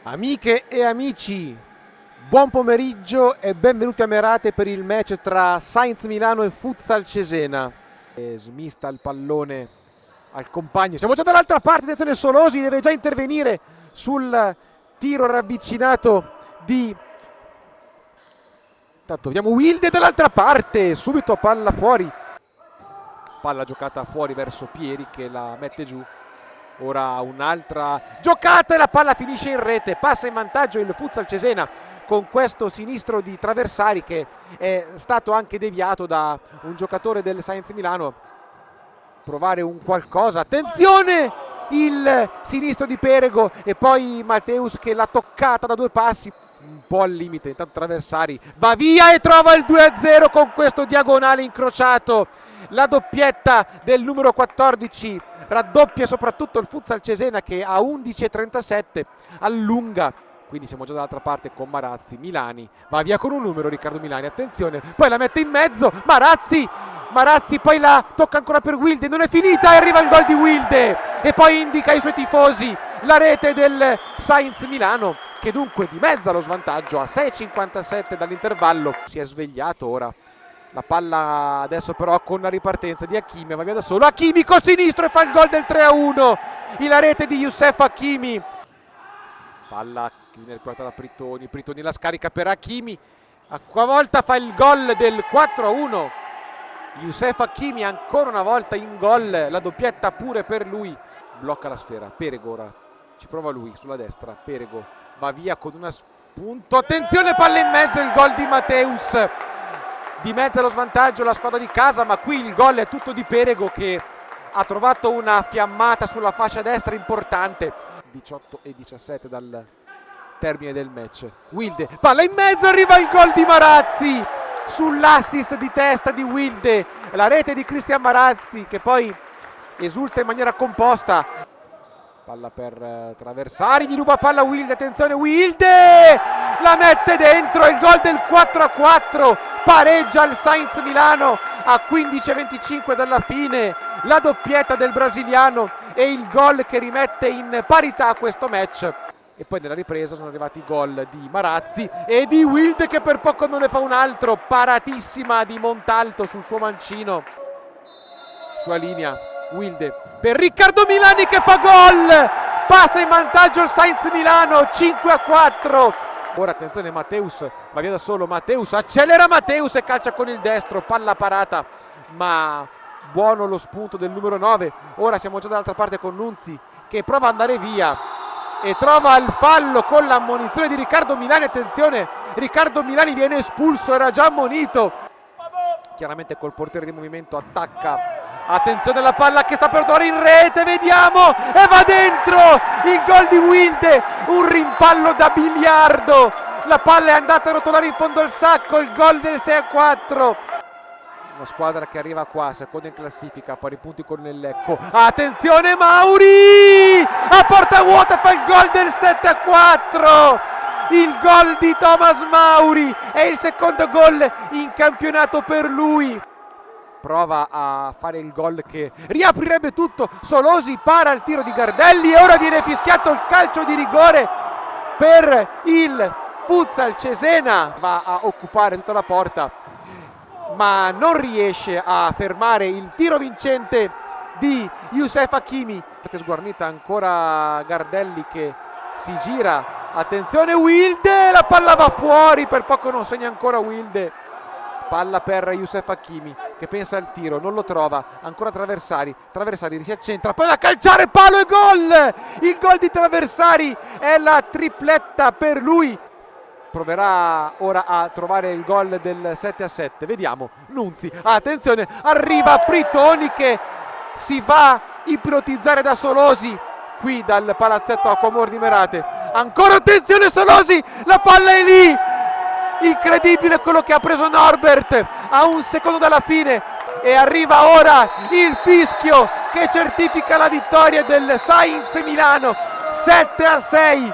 Amiche e amici, buon pomeriggio e benvenuti a Merate per il match tra Sainz Milano e Futsal Cesena. Smista il pallone al compagno, siamo già dall'altra parte, attenzione, Solosi deve già intervenire sul tiro ravvicinato di... Intanto vediamo Wilde dall'altra parte, subito palla fuori. Palla giocata fuori verso Pieri che la mette giù. Ora un'altra giocata e la palla finisce in rete, passa in vantaggio il Futsal Cesena con questo sinistro di Traversari che è stato anche deviato da un giocatore del Sainz Milano. Provare un qualcosa, attenzione il sinistro di Perego e poi Mateus che l'ha toccata da due passi, un po' al limite. Intanto Traversari va via e trova il 2-0 con questo diagonale incrociato. La doppietta del numero 14 raddoppia soprattutto il Futsal Cesena che a 11:37 allunga. Quindi siamo già dall'altra parte con Marazzi. Milani va via con un numero, Riccardo Milani, attenzione, poi la mette in mezzo Marazzi poi la tocca ancora per Wilde, non è finita e arriva il gol di Wilde e poi indica ai suoi tifosi la rete del Sainz Milano che dunque dimezza lo svantaggio a 6:57 dall'intervallo. Si è svegliato ora. La palla adesso però con la ripartenza di Hakimi, va via da solo, Hakimi col sinistro e fa il gol del 3-1, la rete di Youssef Hakimi. Palla che viene recuperata da Pritoni, Pritoni la scarica per Hakimi, a qua volta fa il gol del 4-1. Youssef Hakimi ancora una volta in gol, la doppietta pure per lui. Blocca la sfera, Perego ora, ci prova lui sulla destra, Perego va via con una spunto, attenzione palla in mezzo, il gol di Mateus. Dimezza lo svantaggio la squadra di casa, ma qui il gol è tutto di Perego che ha trovato una fiammata sulla fascia destra importante. 18:17 dal termine del match. Wilde, palla in mezzo, arriva il gol di Marazzi sull'assist di testa di Wilde, la rete di Cristian Marazzi che poi esulta in maniera composta. Palla per Traversari, gli ruba palla Wilde, attenzione Wilde, la mette dentro, il gol del 4-4, pareggia il Sainz Milano a 15:25 dalla fine, la doppietta del brasiliano e il gol che rimette in parità questo match. E poi nella ripresa sono arrivati i gol di Marazzi e di Wilde che per poco non ne fa un altro, paratissima di Montalto sul suo mancino. Sua linea, Wilde per Riccardo Milani che fa gol, passa in vantaggio il Sainz Milano 5-4. Ora attenzione Mateus, va via da solo Mateus, accelera Mateus e calcia con il destro, palla parata ma buono lo spunto del numero 9. Ora siamo già dall'altra parte con Nunzi che prova ad andare via e trova il fallo con l'ammonizione di Riccardo Milani, attenzione Riccardo Milani viene espulso, era già ammonito. Chiaramente col portiere di movimento attacca, attenzione alla palla che sta per tornare in rete, vediamo e va dentro il gol di Wilde, un rimpallo da biliardo, la palla è andata a rotolare in fondo al sacco, il gol del 6-4. Una squadra che arriva qua, seconda in classifica, a pari punti con il Lecco, attenzione Mauri a porta vuota fa il gol del 7-4. Il gol di Thomas Mauri è il secondo gol in campionato per lui. Prova a fare il gol che riaprirebbe tutto, Solosi para il tiro di Gardelli e ora viene fischiato il calcio di rigore per il Futsal Cesena. Va a occupare tutta la porta ma non riesce a fermare il tiro vincente di Youssef Hakimi. Sguarnita ancora Gardelli che si gira, attenzione Wilde, la palla va fuori, per poco non segna ancora Wilde. Palla per Youssef Hakimi che pensa al tiro, non lo trova, ancora Traversari si accentra, poi da calciare, palo e gol! Il gol di Traversari è la tripletta per lui. Proverà ora a trovare il gol del 7-7, vediamo, Nunzi, attenzione, arriva Pritoni che si fa ipnotizzare da Solosi qui dal palazzetto Acquamor di Merate. Ancora attenzione Solosi, la palla è lì, incredibile quello che ha preso Norbert a un secondo dalla fine e arriva ora il fischio che certifica la vittoria del Sainz Milano 7-6.